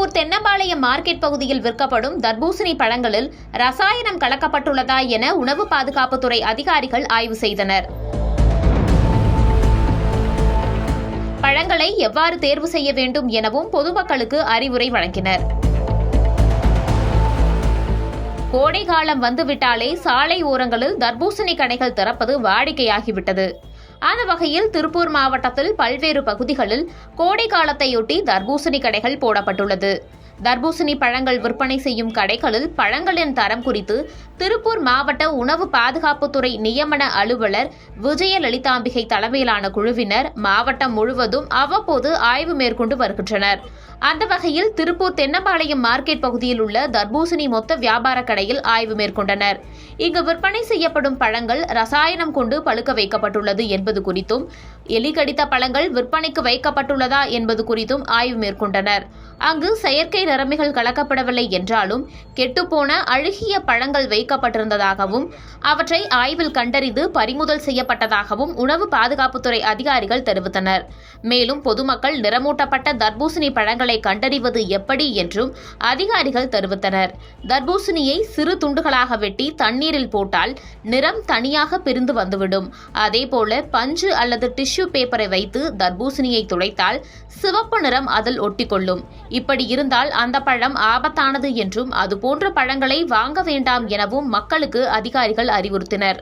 Tiruppur Thennampalayam market பகுதியில் விற்கப்படும் தர்பூசணி பழங்களில் ரசாயனம் கலக்கப்பட்டுள்ளதா என உணவு பாதுகாப்புத்துறை அதிகாரிகள் ஆய்வு செய்தனர். பழங்களை எவ்வாறு தேர்வு செய்ய வேண்டும் எனவும் பொதுமக்களுக்கு அறிவுரை வழங்கினர். கோடை காலம் வந்துவிட்டாலே சாலை ஓரங்களில் தர்பூசணி கடைகள் திறப்பது வாடிக்கையாகிவிட்டது. அந்த வகையில் திருப்பூர் மாவட்டத்தில் பல்வேறு பகுதிகளில் கோடை காலத்தையொட்டி தர்பூசணி கடைகள் போடப்பட்டுள்ளது. தர்பூசணி பழங்கள் விற்பனை செய்யும் கடைகளில் பழங்களின் தரம் குறித்து திருப்பூர் மாவட்ட உணவு பாதுகாப்புத்துறை நியமன அலுவலர் விஜயலலிதாம்பிகை தலைமையிலான குழுவினர் மாவட்டம் முழுவதும் அவ்வப்போது ஆய்வு மேற்கொண்டு வருகின்றனர். அந்த வகையில் திருப்பூர் தென்னம்பாளையம் மார்க்கெட் பகுதியில் உள்ள தர்பூசணி மொத்த வியாபார கடையில் ஆய்வு மேற்கொண்டனர். இங்கு விற்பனை செய்யப்படும் பழங்கள் ரசாயனம் கொண்டு பழுக்க வைக்கப்பட்டுள்ளது என்பது குறித்தும், எலி கடித்த பழங்கள் விற்பனைக்கு வைக்கப்பட்டுள்ளதா என்பது குறித்தும் ஆய்வு மேற்கொண்டனர். அங்கு செயற்கை நிறமிகள் கலக்கப்படவில்லை என்றாலும் கெட்டுப்போன அழுகிய பழங்கள் வைக்கப்பட்டிருந்ததாகவும் அவற்றை ஆய்வில் கண்டறிந்து பறிமுதல் செய்யப்பட்டதாகவும் உணவு பாதுகாப்புத்துறை அதிகாரிகள் தெரிவித்தனர். மேலும் பொதுமக்கள் நிறமூட்டப்பட்ட தர்பூசணி பழங்களை கண்டறிவது எப்படி என்றும் அதிகாரிகள் தெரிவித்தனர். தர்பூசணியை சிறு துண்டுகளாக வெட்டி தண்ணீரில் போட்டால் நிறம் தனியாக பிரிந்து வந்துவிடும். அதேபோல பஞ்சு அல்லது டிஷ்யூ பேப்பரை வைத்து தர்பூசணியை துடைத்தால் சிவப்பு நிறம் அதில் ஒட்டிக்கொள்ளும். இப்படி இருந்தால் அந்த பழம் ஆபத்தானது என்றும் அதுபோன்ற பழங்களை வாங்க வேண்டாம் எனவும் மக்களுக்கு அதிகாரிகள் அறிவுறுத்தினர்.